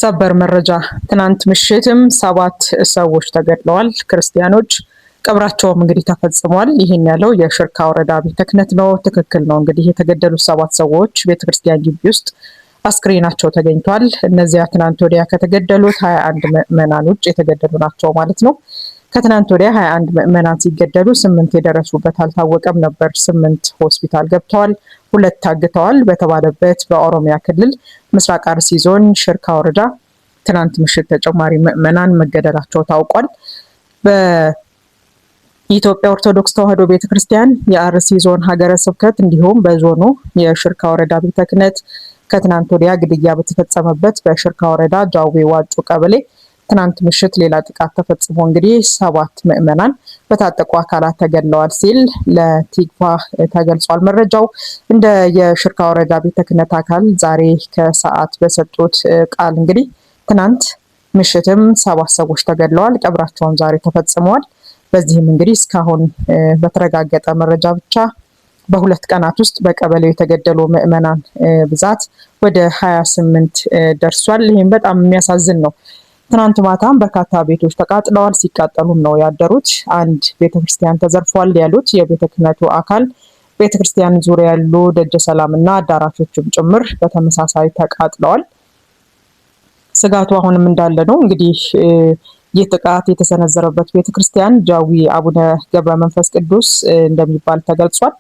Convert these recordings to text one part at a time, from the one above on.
ሰበር መረጃ ትናንት ምሽትም 7 ሰዎች ተገድለዋል። ክርስቲያኖች ቀብራቸውም እንግዲህ ተፈጽሟል። ይሄን ያለው የሽርካ ወረዳ ቤተ ክህነት ነው። ትክክል ነው። እንግዲህ የተገደሉት 7 ሰዎች ቤተክርስቲያን ግቢ ውስጥ አስክሬናቸው ተገኝቷል። እነዚያ ትናንት ወዲያ ከተገደሉት 21 ምዕመናን ውጭ የተገደሉ ናቸው ማለት ነው። ከትናንት ወዲያ 21 ምዕመናን ሲገደሉ 8 የደረሱበት አልታወቀም ነበር። 8 ሆስፒታል ገብተዋል፣ 2 ታግተዋል በተባለበት በኦሮሚያ ክልል ምስራቅ አርሲ ዞን ሽርካ ወረዳ ትናንት ምሽት ተጨማሪ ምዕመናን መገደላቸው ታውቋል። በኢትዮጵያ ኦርቶዶክስ ተዋሕዶ ቤተክርስቲያን የአርሲ ዞን ሀገረ ስብከት እንዲሁም በዞኑ የሽርካ ወረዳ ቤተ ክህነት ከትናንት ወዲያ ግድያ በተፈጸመበት በሽርካ ወረዳ ጃዊ ዋጩ ቀበሌ ትናንት ምሽት ሌላ ጥቃት ተፈጽሞ እንግዲህ 7 ምዕመናን በታጠቁ አካላት ተገድለዋል ሲል ለቲግቫ ተገልጿል። መረጃው እንደ የሽርካ ወረዳ ቤተ ክህነት አካል ዛሬ ከሰዓት በሰጡት ቃል እንግዲህ ትናንት ምሽትም 7 ሰዎች ተገድለዋል፣ ቀብራቸውን ዛሬ ተፈጽመዋል። በዚህም እንግዲህ እስካሁን በተረጋገጠ መረጃ ብቻ በ2 ቀናት ውስጥ በቀበሌው የተገደሉ ምዕመናን ብዛት ወደ 28 ደርሷል። ይህም በጣም የሚያሳዝን ነው። ትናንት ማታም በርካታ ቤቶች ተቃጥለዋል። ሲቃጠሉም ነው ያደሩት። አንድ ቤተክርስቲያን ተዘርፏል ያሉት የቤተ ክህነቱ አካል ቤተክርስቲያን ዙሪያ ያሉ ደጀ ሰላም እና አዳራሾችም ጭምር በተመሳሳይ ተቃጥለዋል። ስጋቱ አሁንም እንዳለ ነው። እንግዲህ ይህ ጥቃት የተሰነዘረበት ቤተክርስቲያን ጃዊ አቡነ ገብረ መንፈስ ቅዱስ እንደሚባል ተገልጿል።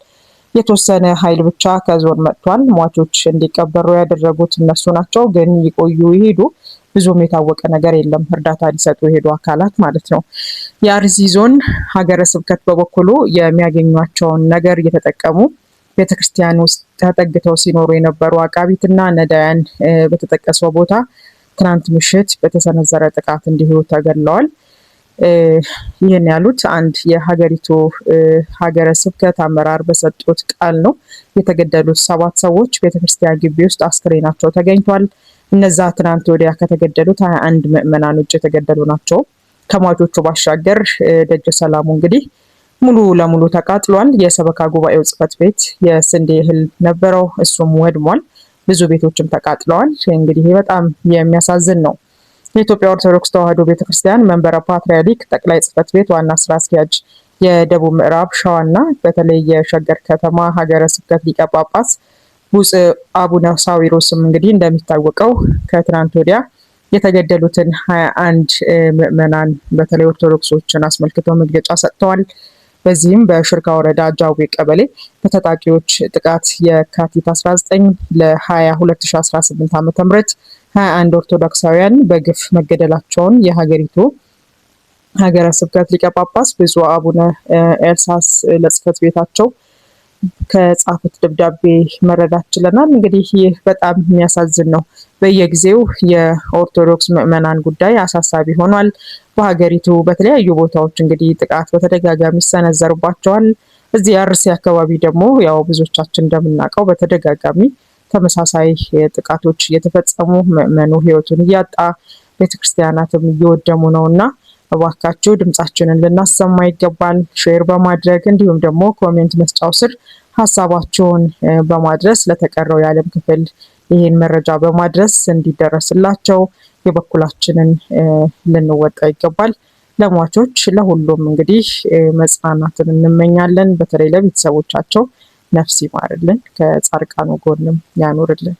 የተወሰነ ኃይል ብቻ ከዞን መጥቷል። ሟቾች እንዲቀበሩ ያደረጉት እነሱ ናቸው። ግን ይቆዩ ይሄዱ ብዙም የታወቀ ነገር የለም። እርዳታ ሊሰጡ የሄዱ አካላት ማለት ነው። የአርሲ ዞን ሀገረ ስብከት በበኩሉ የሚያገኟቸውን ነገር እየተጠቀሙ ቤተክርስቲያን ውስጥ ተጠግተው ሲኖሩ የነበሩ አቃቢትና ነዳያን በተጠቀሰው ቦታ ትናንት ምሽት በተሰነዘረ ጥቃት እንዲሁ ተገድለዋል። ይህን ያሉት አንድ የሀገሪቱ ሀገረ ስብከት አመራር በሰጡት ቃል ነው። የተገደሉት 7 ሰዎች ቤተክርስቲያን ግቢ ውስጥ አስክሬናቸው ተገኝቷል። እነዛ ትናንት ወዲያ ከተገደሉት 21 ምዕመናን ውጭ የተገደሉ ናቸው። ከሟቾቹ ባሻገር ደጀ ሰላሙ እንግዲህ ሙሉ ለሙሉ ተቃጥሏል። የሰበካ ጉባኤው ጽሕፈት ቤት የስንዴ እህል ነበረው፣ እሱም ወድሟል። ብዙ ቤቶችም ተቃጥለዋል። እንግዲህ በጣም የሚያሳዝን ነው። የኢትዮጵያ ኦርቶዶክስ ተዋሕዶ ቤተክርስቲያን መንበረ ፓትርያርክ ጠቅላይ ጽሕፈት ቤት ዋና ስራ አስኪያጅ የደቡብ ምዕራብ ሸዋና በተለይ የሸገር ከተማ ሀገረ ስብከት ሊቀ ጳጳስ ብፁዕ አቡነ ሳዊሮስም እንግዲህ እንደሚታወቀው ከትናንት ወዲያ የተገደሉትን 21 ምዕመናን በተለይ ኦርቶዶክሶችን አስመልክተው መግለጫ ሰጥተዋል። በዚህም በሽርካ ወረዳ ጃዊ ቀበሌ በታጣቂዎች ጥቃት የካቲት 19 ለ20 2018 ዓ.ም 21 ኦርቶዶክሳውያን በግፍ መገደላቸውን የሀገሪቱ ሀገረ ስብከት ሊቀ ጳጳስ ብፁዕ አቡነ ኤልሳስ ለጽሕፈት ቤታቸው ከጻፉት ደብዳቤ መረዳት ችለናል። እንግዲህ ይህ በጣም የሚያሳዝን ነው። በየጊዜው የኦርቶዶክስ ምዕመናን ጉዳይ አሳሳቢ ሆኗል። በሀገሪቱ በተለያዩ ቦታዎች እንግዲህ ጥቃት በተደጋጋሚ ይሰነዘርባቸዋል። እዚህ አርሲ አካባቢ ደግሞ ያው ብዙዎቻችን እንደምናውቀው በተደጋጋሚ ተመሳሳይ ጥቃቶች እየተፈጸሙ ምዕመኑ ሕይወቱን እያጣ ቤተክርስቲያናትም እየወደሙ ነውና እባካችሁ ድምጻችንን ልናሰማ ይገባል። ሼር በማድረግ እንዲሁም ደግሞ ኮሜንት መስጫው ስር ሀሳባችሁን በማድረስ ለተቀረው የዓለም ክፍል ይህን መረጃ በማድረስ እንዲደረስላቸው የበኩላችንን ልንወጣ ይገባል። ለሟቾች ለሁሉም እንግዲህ መጽናናትን እንመኛለን። በተለይ ለቤተሰቦቻቸው ነፍስ ይማርልን፣ ከጻድቃኑ ጎንም ያኑርልን።